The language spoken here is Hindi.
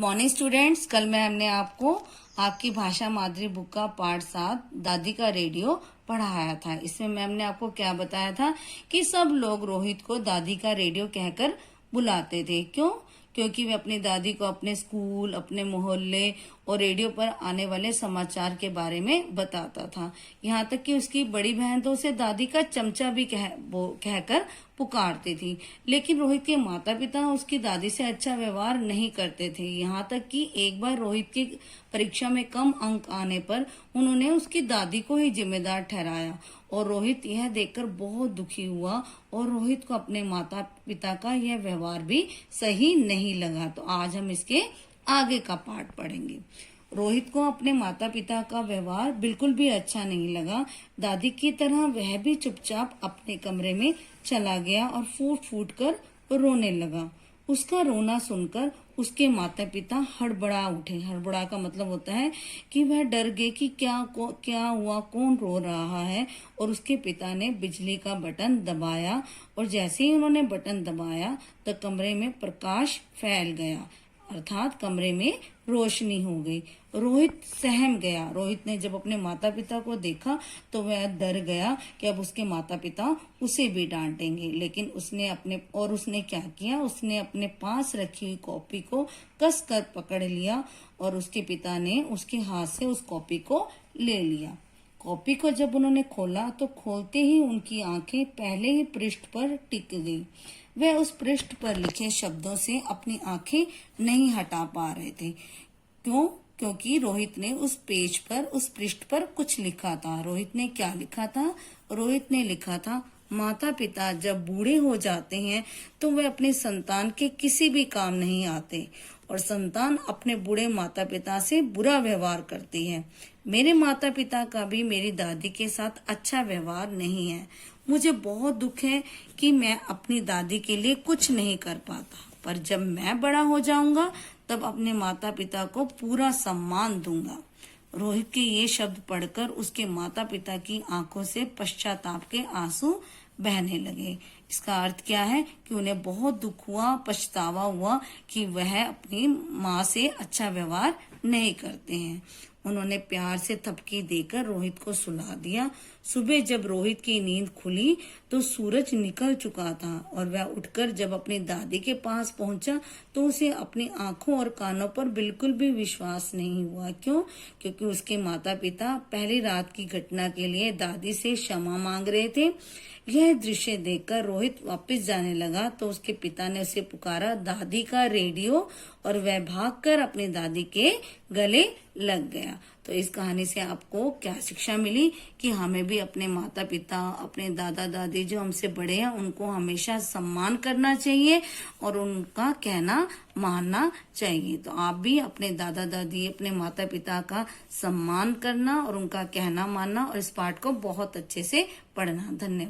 Morning students. कल हमने आपको आपकी भाषा मादरी बुक का पार्ट 7 दादी का रेडियो पढ़ाया था। इसमें मैम ने आपको क्या बताया था कि सब लोग रोहित को दादी का रेडियो कहकर बुलाते थे। क्यों? क्योंकि वे अपनी दादी को अपने स्कूल, अपने मोहल्ले और रेडियो पर आने वाले समाचार के बारे में बताता था। यहाँ तक कि उसकी बड़ी बहन तो उसे दादी का चमचा भी कहकर पुकारती थी। लेकिन रोहित के माता पिता उसकी दादी से अच्छा व्यवहार नहीं करते थे। यहाँ तक कि एक बार रोहित की परीक्षा में कम अंक आने पर उन्होंने उसकी दादी को ही जिम्मेदार ठहराया और रोहित यह देखकर बहुत दुखी हुआ और रोहित को अपने माता पिता का यह व्यवहार भी सही नहीं लगा। तो आज हम इसके आगे का पार्ट पढ़ेंगे। रोहित को अपने माता पिता का व्यवहार बिल्कुल भी अच्छा नहीं लगा। दादी की तरह वह भी चुपचाप अपने कमरे में चला गया और फूट फूट कर रोने लगा। उसका रोना सुनकर उसके माता पिता हड़बड़ा उठे। हड़बड़ा का मतलब होता है कि वह डर गए कि क्या हुआ, कौन रो रहा है। और उसके पिता ने बिजली का बटन दबाया और जैसे ही उन्होंने बटन दबाया तो कमरे में प्रकाश फैल गया, अर्थात कमरे में रोशनी हो गई। रोहित सहम गया। रोहित ने जब अपने माता पिता को देखा तो वह डर गया कि अब उसके माता पिता उसे भी डांटेंगे। लेकिन उसने क्या किया, उसने अपने पास रखी हुई कॉपी को कस कर पकड़ लिया और उसके पिता ने उसके हाथ से उस कॉपी को ले लिया। कॉपी को जब उन्होंने खोला तो खोलते ही उनकी आंखें पहले ही पृष्ठ पर टिक गई। वे उस पृष्ठ पर लिखे शब्दों से अपनी आंखें नहीं हटा पा रहे थे। क्यों? क्योंकि रोहित ने उस पृष्ठ पर कुछ लिखा था। रोहित ने क्या लिखा था? रोहित ने लिखा था, माता पिता जब बूढ़े हो जाते हैं तो वे अपने संतान के किसी भी काम नहीं आते और संतान अपने बूढ़े माता पिता से बुरा व्यवहार करती है। मेरे माता पिता का भी मेरी दादी के साथ अच्छा व्यवहार नहीं है। मुझे बहुत दुख है कि मैं अपनी दादी के लिए कुछ नहीं कर पाता, पर जब मैं बड़ा हो जाऊंगा तब अपने माता पिता को पूरा सम्मान दूंगा। रोहित के ये शब्द पढ़कर उसके माता पिता की आंखों से पश्चाताप के आंसू बहने लगे। इसका अर्थ क्या है कि उन्हें बहुत दुख हुआ, पछतावा हुआ कि वह अपनी माँ से अच्छा व्यवहार नहीं करते हैं। उन्होंने प्यार से थपकी देकर रोहित को सुला दिया। सुबह जब रोहित की नींद खुली तो सूरज निकल चुका था और वह उठकर जब अपनी दादी के पास पहुंचा तो उसे अपनी आंखों और कानों पर बिल्कुल भी विश्वास नहीं हुआ। क्यों? क्योंकि उसके माता पिता पहली रात की घटना के लिए दादी से क्षमा मांग रहे थे। यह दृश्य देखकर रोहित वापस जाने लगा तो उसके पिता ने उसे पुकारा, दादी का रेडियो, और वह भागकर अपनी दादी के गले लग गया। तो इस कहानी से आपको क्या शिक्षा मिली कि हमें भी अपने माता पिता, अपने दादा दादी जो हमसे बड़े हैं उनको हमेशा सम्मान करना चाहिए और उनका कहना मानना चाहिए। तो आप भी अपने दादा दादी, अपने माता पिता का सम्मान करना और उनका कहना मानना और इस पाठ को बहुत अच्छे से पढ़ना। धन्यवाद।